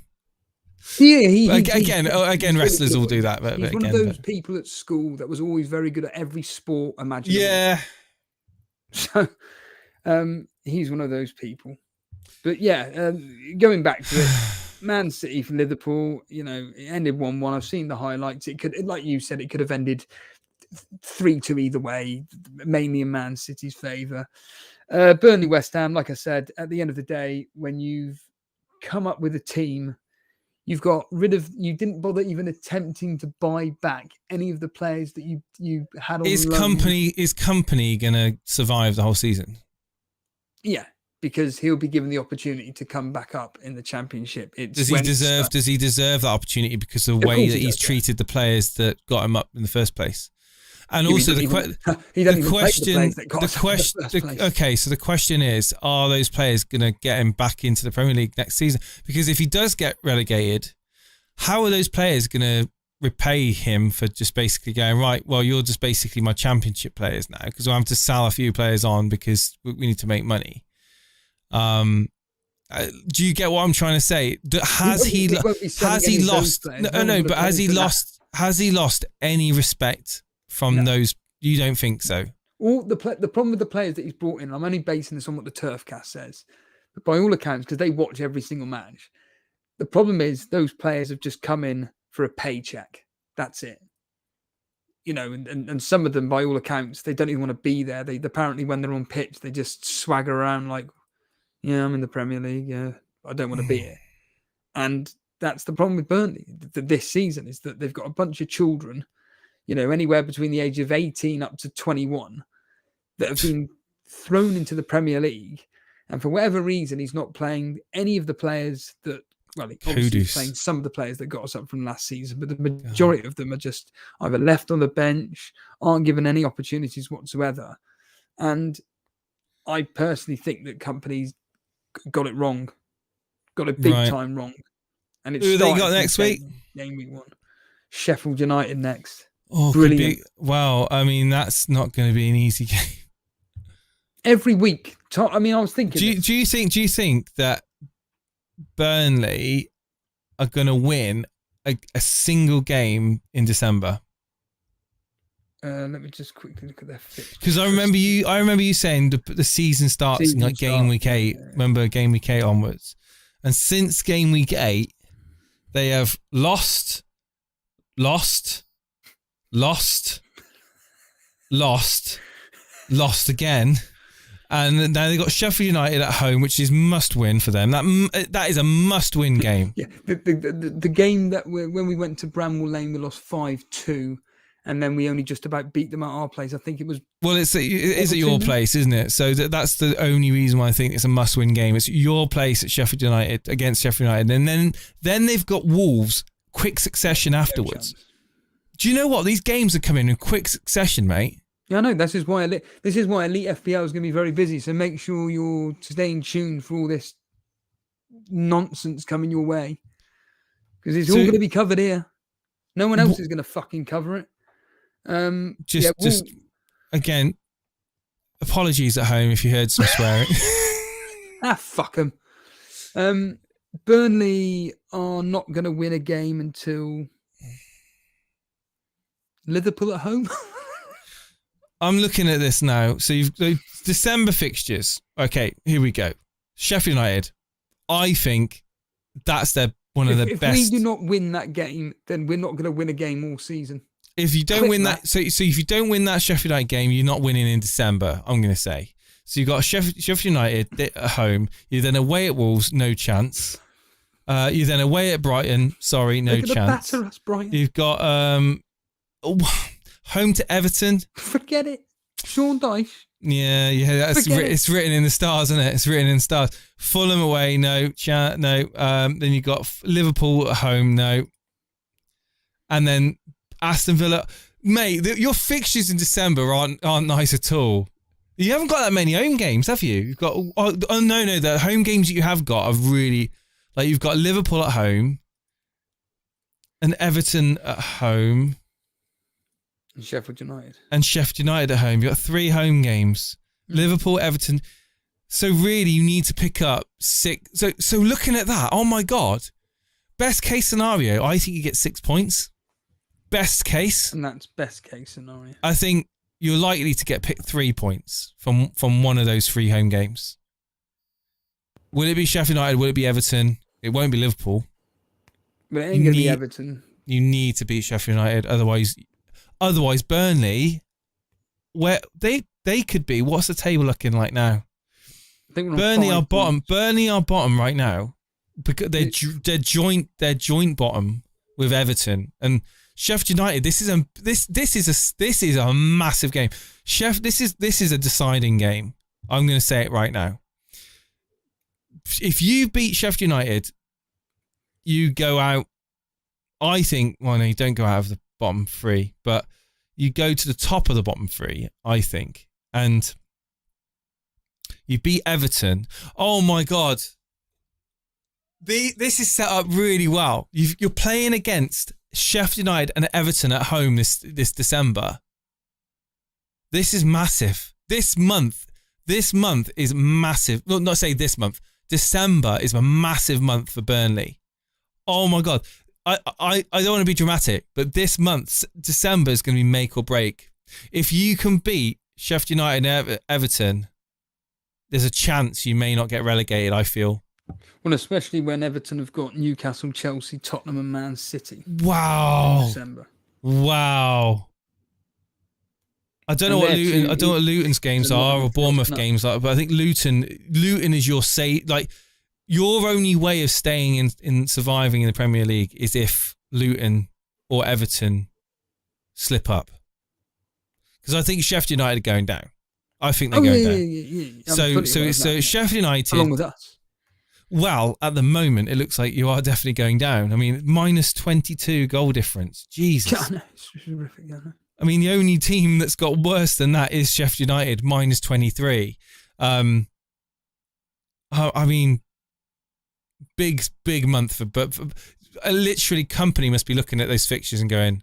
Yeah, again, wrestlers all do that. But he's one of those people at school that was always very good at every sport imaginable. Yeah. So, he's one of those people. But yeah, going back to it, Man City for Liverpool, it ended 1-1. I've seen the highlights. It could, like you said, it could have ended 3-2 either way, mainly in Man City's favour. Burnley, West Ham, like I said, at the end of the day, when you've come up with a team, you didn't bother even attempting to buy back any of the players that you had on loan. Is Company going to survive the whole season? Yeah, because he'll be given the opportunity to come back up in the Championship. Does he deserve that opportunity because of the way that he's treated the players that got him up in the first place? And also he doesn't even play the players that got us up in the first place. Okay, so the question is, are those players going to get him back into the Premier League next season? Because if he does get relegated, how are those players going to repay him for just basically going, right, well, you're just basically my championship players now, because we'll have to sell a few players on because we need to make money. Do you get what I'm trying to say? Has he lost any respect from those? You don't think so? All the problem with the players that he's brought in, I'm only basing this on what the Turfcast says, but by all accounts, because they watch every single match, the problem is those players have just come in for a paycheck. That's it. And some of them, by all accounts, they don't even want to be there. They apparently, when they're on pitch, they just swagger around like, yeah, I'm in the Premier League. Yeah, I don't want to be here. And that's the problem with Burnley this season, is that they've got a bunch of children, anywhere between the age of 18 up to 21, that have been thrown into the Premier League. And for whatever reason, he's not playing any of the players that, well, he's playing some of the players that got us up from last season, but the majority of them are just either left on the bench, aren't given any opportunities whatsoever. And I personally think that companies got it wrong, got it big time wrong. And it's who they got next week? Game week 1, Sheffield United next. Oh, brilliant! Wow, I mean that's not going to be an easy game. Every week, I was thinking. Do you think that Burnley are going to win a single game in December? Let me just quickly look at their fixtures. Because I remember you saying the season starts in like game week 8. Yeah. Remember game week 8 onwards, and since game week 8, they have lost again, and now they got Sheffield United at home, which is must win for them. That is a must win game. Yeah, the game that when we went to Bramwell Lane, we lost 5-2. And then we only just about beat them at our place. I think it was. Well, it is at your place, isn't it? So that's the only reason why I think it's a must-win game. It's your place at Sheffield United against Sheffield United, and then they've got Wolves quick succession afterwards. Do you know what? These games are coming in quick succession, mate. Yeah, I know. This is why Elite FPL is going to be very busy. So make sure you're staying tuned for all this nonsense coming your way, because it's all going to be covered here. No one else is going to fucking cover it. Just again, apologies at home if you heard some swearing. Fuck them. Burnley are not going to win a game until Liverpool at home. I'm looking at this now. So you've December fixtures. Okay, here we go. Sheffield United. I think that's one of the best. If we do not win that game, then we're not going to win a game all season. If you don't win that, so if you don't win that Sheffield United game, you're not winning in December, I'm going to say. So you've got Sheffield United at home. You're then away at Wolves, no chance. You're then away at Brighton, sorry, no chance. Batter us, Brighton. You've got home to Everton. Forget it. Sean Dyche. Yeah, it's written in the stars, isn't it? It's written in the stars. Fulham away, no. Then you've got Liverpool at home, no. And then Aston Villa, mate. Your fixtures in December aren't nice at all. You haven't got that many home games, have you? You've got no. The home games that you have got are really like you've got Liverpool at home, and Everton at home, and Sheffield United at home. You've got 3 home games: Liverpool, Everton. So really, you need to pick up 6. So looking at that, oh my god, best case scenario, I think you get 6 points. Best case, and that's best case scenario. I think you're likely to get picked 3 points from one of those 3 home games. Will it be Sheffield United? Will it be Everton? It won't be Liverpool. But it ain't going to be Everton. You need to beat Sheffield United, otherwise Burnley, where they could be. What's the table looking like now? I think Burnley are bottom. Burnley are bottom right now because they're joint bottom with Everton and. Sheffield United. This is a massive game. This is a deciding game. I'm going to say it right now. If you beat Sheffield United, you go out. I think. Well, no, you don't go out of the bottom 3, but you go to the top of the bottom three, I think, and you beat Everton. Oh my God. This is set up really well. You're playing against Sheffield United and Everton at home this December. This is massive. This month is massive. Well, not say this month. December is a massive month for Burnley. Oh my God. I don't want to be dramatic, but this month, December, is going to be make or break. If you can beat Sheffield United and Everton, there's a chance you may not get relegated, I feel. Well, especially when Everton have got Newcastle, Chelsea, Tottenham and Man City. Wow. In December. Wow. I don't know what Luton's games are or Bournemouth games are, but I think Luton is your only way of staying in surviving in the Premier League is if Luton or Everton slip up. Because I think Sheffield United are going down. I think they're going down. Yeah. So Sheffield United, along with us. Well, at the moment, it looks like you are definitely going down. I mean, minus 22 goal difference. Jesus. Yeah, I know. It's horrific. Yeah, I know. I mean, the only team that's got worse than that is Sheffield United, minus 23. I mean, big month but literally company must be looking at those fixtures and going,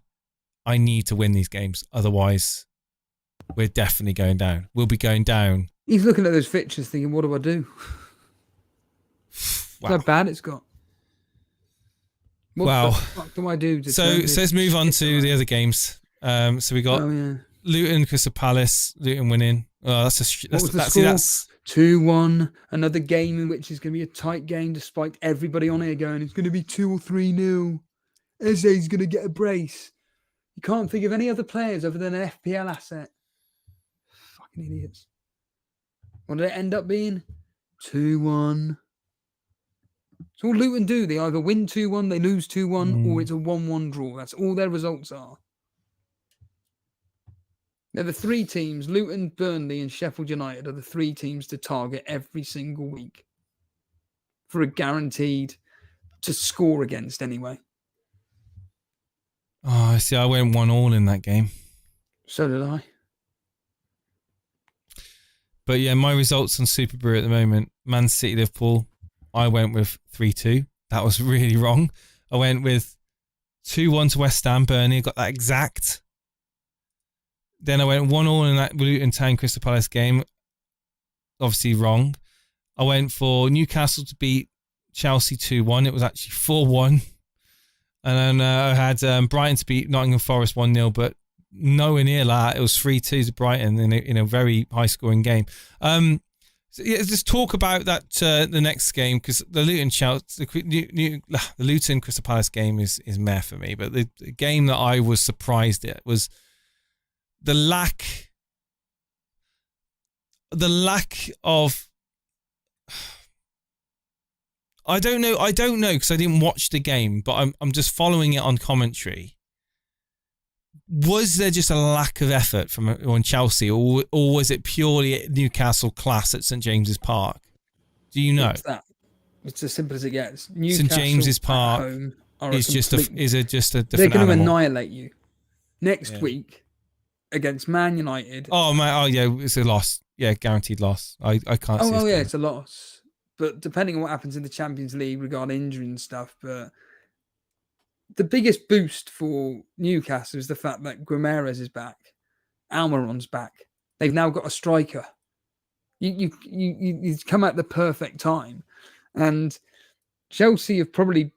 I need to win these games. Otherwise, we're definitely going down. We'll be going down. He's looking at those fixtures thinking, what do I do? Wow. How bad it's got. What the fuck do I do? So let's move on to the other games. So we got Luton, Crystal Palace, Luton winning. Oh, that's the score? That's 2-1. Another game in which is going to be a tight game, despite everybody on here going, it's going to be 2 or 3-0. Eze's going to get a brace. You can't think of any other players other than an FPL asset. Fucking idiots. What did it end up being? 2-1. So all Luton do, they either win 2-1, they lose 2-1, or it's a 1-1 draw. That's all their results are. They're the three teams, Luton, Burnley and Sheffield United are the three teams to target every single week for a guaranteed to score against anyway. Oh, I see. I went 1-1 in that game. So did I. But yeah, my results on Super Brew at the moment, Man City, Liverpool, I went with 3-2. That was really wrong. I went with 2-1 to West Ham, Burnley. I got that exact. Then I went 1-1 in that Luton Town Crystal Palace game. Obviously wrong. I went for Newcastle to beat Chelsea 2-1. It was actually 4-1. And then I had Brighton to beat Nottingham Forest 1-0, but nowhere near that. It was 3-2 to Brighton in a very high-scoring game. So yeah, let's talk about that the next game, because the Luton Crystal Palace game is meh for me. But the game that I was surprised at was the lack of. I don't know because I didn't watch the game, but I'm just following it on commentary. Was there just a lack of effort on Chelsea, or was it purely Newcastle class at St James's Park? Do you know? It's as simple as it gets. Newcastle St James's Park is just a they're going to annihilate you next week against Man United. Oh yeah, it's a loss. Yeah, guaranteed loss. I can't. It's a loss. But depending on what happens in the Champions League regarding injury and stuff, but the biggest boost for Newcastle is the fact that Guimaraes is back, Almiron's back. They've now got a striker. You come at the perfect time, and Chelsea have probably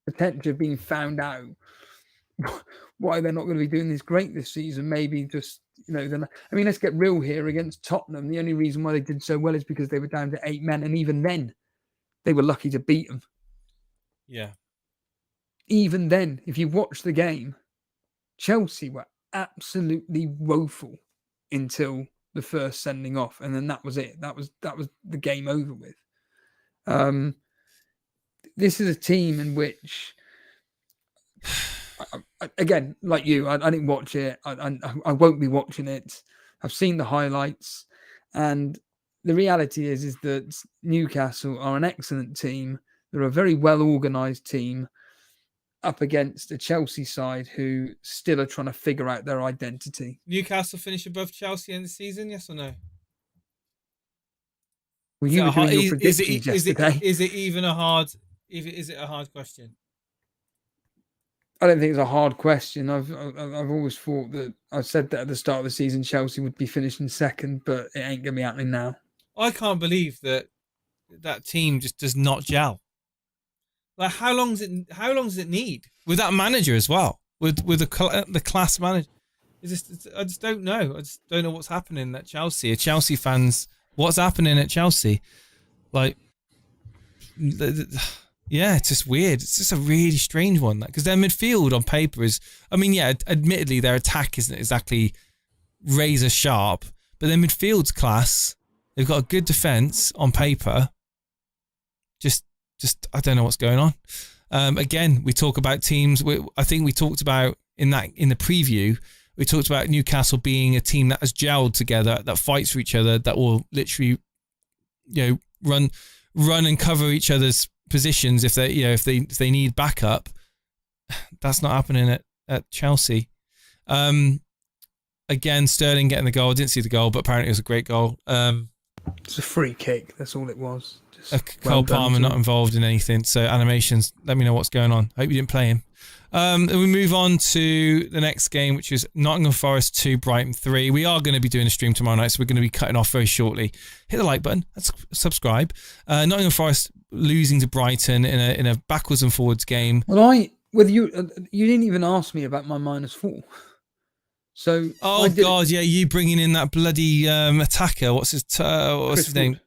potentially been found out why they're not going to be doing this great this season. Maybe just let's get real here. Against Tottenham, the only reason why they did so well is because they were down to 8 men, and even then, they were lucky to beat them. Yeah. Even then, if you watch the game, Chelsea were absolutely woeful until the first sending off, and then that was it. That was the game over with. This is a team in which, again, like you, I didn't watch it. I won't be watching it. I've seen the highlights, and the reality is that Newcastle are an excellent team. They're a very well organised team. up against a Chelsea side who still are trying to figure out their identity. Newcastle finish above Chelsea in the season, yes or no? Well, you were doing your predictions yesterday. Is it even a hard? Is it a hard question? I don't think it's a hard question. I've always thought that I said that at the start of the season Chelsea would be finishing second, but it ain't gonna be happening now. I can't believe that team just does not gel. Like how long does it need with that manager as well? With the class manager, I just don't know. I just don't know what's happening at Chelsea. Chelsea fans, what's happening at Chelsea? Like, yeah, it's just weird. It's just a really strange one. Because their midfield on paper is, I mean, yeah, admittedly their attack isn't exactly razor sharp, but their midfield's class. They've got a good defence on paper. Just I don't know what's going on. Again, we talk about teams. I think we talked about in the preview. We talked about Newcastle being a team that has gelled together, that fights for each other, that will literally, run and cover each other's positions if they need backup. That's not happening at Chelsea. Again, Sterling getting the goal. I didn't see the goal, but apparently it was a great goal. It's a free kick. That's all it was. Cole Palmer not involved in anything. So animations, let me know what's going on. Hope you didn't play him. Then we move on to the next game, which is Nottingham Forest 2, Brighton 3. We are going to be doing a stream tomorrow night, so we're going to be cutting off very shortly. Hit the like button, subscribe. Nottingham Forest losing to Brighton in a backwards and forwards game. Well, you didn't even ask me about my -4. So God, yeah, you bringing in that bloody attacker. What's his name?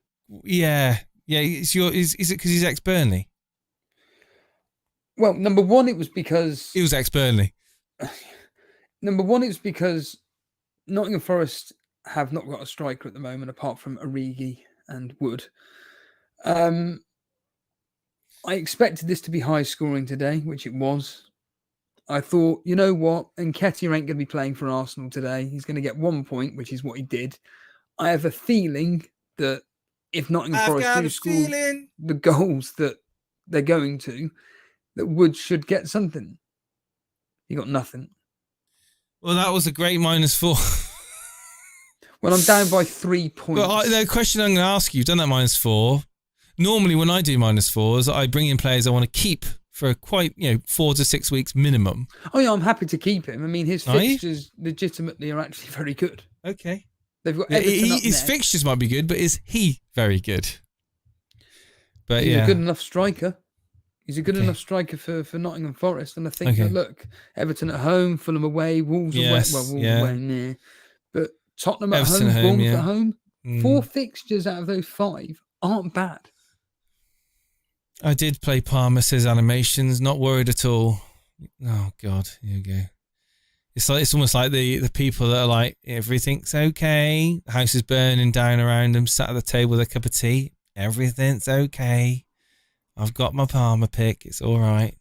Yeah. Is it because he's ex-Burnley? Well, number one, it was because he was ex-Burnley. Number one, it's because Nottingham Forest have not got a striker at the moment, apart from Origi and Wood. I expected this to be high scoring today, which it was. I thought, you know what, Nketiah ain't going to be playing for Arsenal today. He's going to get 1 point, which is what he did. I have a feeling that if Nottingham Forest do score the goals that they're going to, that Wood should get something. He got nothing. Well, that was a great -4. Well, I'm down by 3 points. But the question I'm going to ask you, you've done that -4. Normally, when I do -4s, I bring in players I want to keep for quite, 4 to 6 weeks minimum. Oh, yeah, I'm happy to keep him. I mean, his fixtures legitimately are actually very good. Okay. They've got Everton up his fixtures might be good, but is he very good? But he's a good enough striker. He's a good enough striker for Nottingham Forest. And I think, that, look, Everton at home, Fulham away, Wolves away. Well, Wolves away near. But Tottenham at home, Bournemouth at home. 4 fixtures out of those 5 aren't bad. I did play Palmer, says animations. Not worried at all. Oh, God. Here we go. It's almost like the people that are like, everything's okay. The house is burning down around them, sat at the table with a cup of tea. Everything's okay. I've got my Palmer pick. It's all right.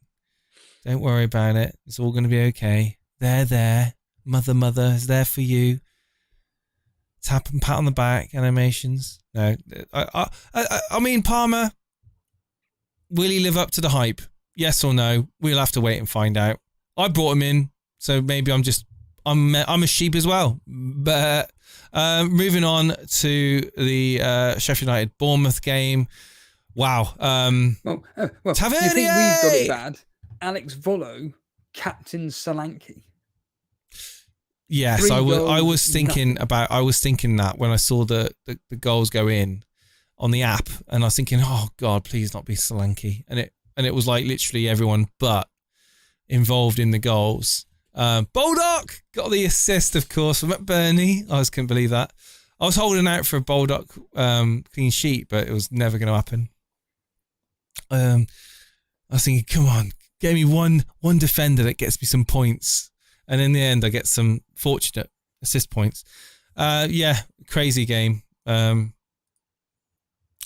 Don't worry about it. It's all going to be okay. They're there. Mother is there for you. Tap and pat on the back. Animations. No, I mean, Palmer, will he live up to the hype? Yes or no? We'll have to wait and find out. I brought him in, so maybe I'm a sheep as well. But moving on to the Sheffield United Bournemouth game. Wow. Well, Tavernier! You think we've got it bad? Alex Volo, Captain Solanke. Yes, I was thinking that when I saw the goals go in on the app, and I was thinking, oh God, please not be Solanke. And it was like literally everyone but involved in the goals. Baldock got the assist, of course, from Burnley. I just couldn't believe that. I was holding out for a Baldock clean sheet, but it was never going to happen. I was thinking, come on, get me one defender that gets me some points. And in the end, I get some fortunate assist points. Crazy game. And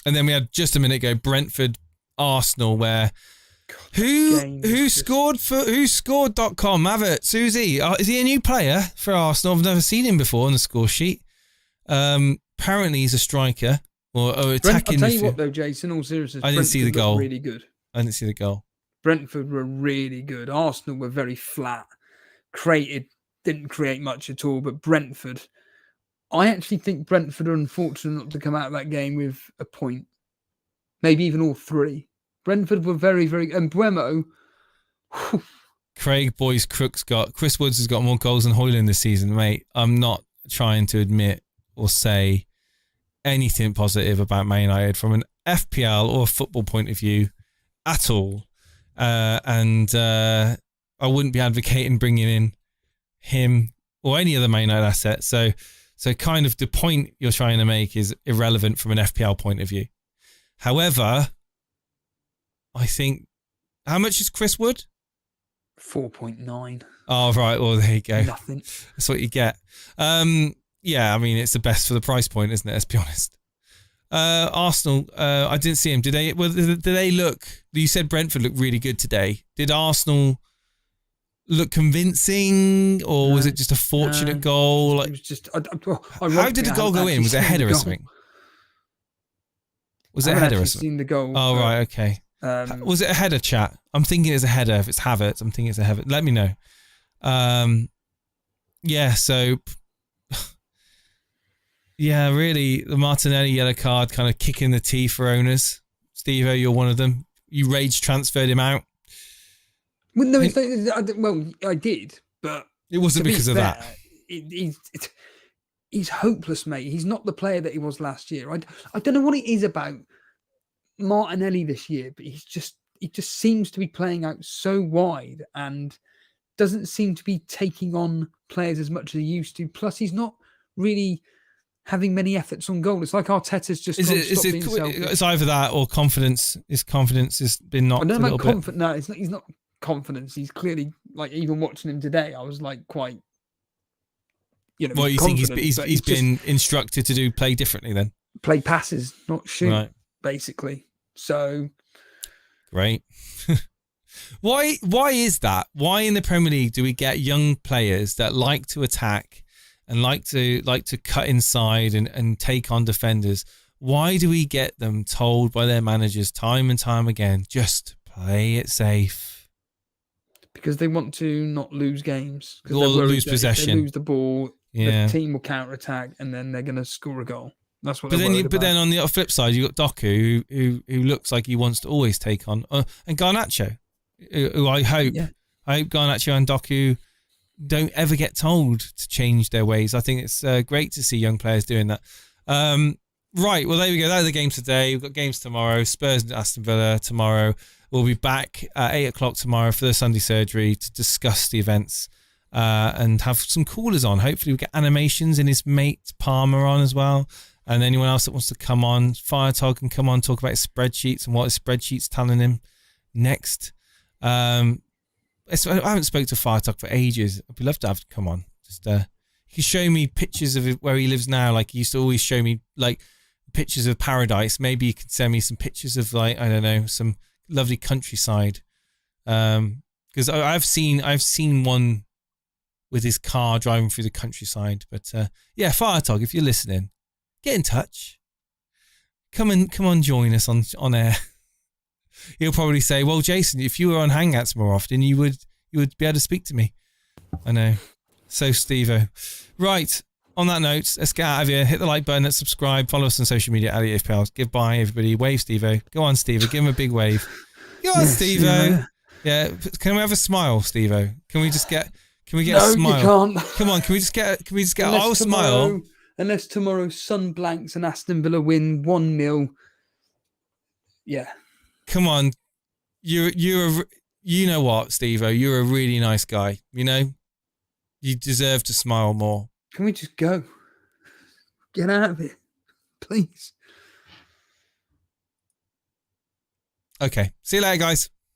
then we had just a minute ago, Brentford, Arsenal, where who scored.com? Havertz, Susie. Is he a new player for Arsenal? I've never seen him before on the score sheet. Apparently he's a striker or attacking. I'll tell you what though, Jason, all seriousness, I didn't see the goal. Really good. I didn't see the goal. Brentford were really good. Arsenal were very flat. Didn't create much at all. But Brentford, I actually think Brentford are unfortunate not to come out of that game with a point. Maybe even all 3. Brentford were very, very... And Buemo... Craig Boyce Crooks Chris Woods has got more goals than Hoyland this season, mate. I'm not trying to admit or say anything positive about Man United from an FPL or a football point of view at all. And I wouldn't be advocating bringing in him or any other Man United asset. So kind of the point you're trying to make is irrelevant from an FPL point of view. However, I think, how much is Chris Wood? 4.9. Oh, right. Well, there you go. Nothing. That's what you get. Yeah, I mean, it's the best for the price point, isn't it? Let's be honest. Arsenal, I didn't see him. Did they look... You said Brentford looked really good today. Did Arsenal look convincing, or was it just a fortunate goal? It was just... how did the goal go in? Was it a header or something? Was it a header or something? Seen the goal. Oh, right, okay. Was it a header, chat? I'm thinking it's a header. If it's Havertz, I'm thinking it's a header. Let me know. Yeah, so... Yeah, really, the Martinelli yellow card kind of kicking the teeth for owners. Steve-O, you're one of them. You rage transferred him out. Well, no, I did, but... It wasn't because of that. He's hopeless, mate. He's not the player that he was last year. I don't know what it is about Martinelli this year, but he just seems to be playing out so wide and doesn't seem to be taking on players as much as he used to. Plus, he's not really having many efforts on goal. It's like Arteta's just it's either that or confidence. His confidence has been knocked a little bit. No, he's not confidence. He's clearly, like, even watching him today, I was like quite, well, you think he's been instructed to play differently then? Play passes, not shoot, right. Basically. So great. Why is that? Why in the Premier League do we get young players that like to attack and like to cut inside and take on defenders? Why do we get them told by their managers time and time again, just play it safe? Because they want to not lose games. Or lose possession. If they lose the ball, the team will counter-attack and then they're going to score a goal. That's what. But then on the flip side, you've got Doku, who looks like he wants to always take on, and Garnacho, who I hope Garnacho and Doku don't ever get told to change their ways. I think it's great to see young players doing that. Right, well, there we go. That are the games today. We've got games tomorrow. Spurs and Aston Villa tomorrow. We'll be back at 8 o'clock tomorrow for the Sunday surgery to discuss the events and have some callers on. Hopefully we get animations and his mate Palmer on as well. And anyone else that wants to come on, Firetog can come on, talk about his spreadsheets and what his spreadsheet's telling him next. I haven't spoke to Firetog for ages. I'd love to have him come on. Just he can show me pictures of where he lives now. Like he used to always show me like pictures of paradise. Maybe you could send me some pictures of, like, I don't know, some lovely countryside. Because I've seen one with his car driving through the countryside. But yeah, Firetog, if you're listening, get in touch. Come on, join us on air. He'll probably say, "Well, Jason, if you were on Hangouts more often, you would be able to speak to me." I know. So, Steve-O. Right. On that note, let's get out of here. Hit the like button, let's subscribe, follow us on social media at FPL. Goodbye, everybody. Wave, Steve-O. Go on, Steve-O. Give him a big wave. Go on, Steve-O. Yeah. Can we have a smile, Steve-O? Can we get a smile? No, you can't. Come on. Can we just get a smile? Unless tomorrow sun blanks and Aston Villa win 1-0. Yeah. Come on. You know what, Steve-O? You're a really nice guy. You know? You deserve to smile more. Can we just go? Get out of it. Please. Okay. See you later, guys.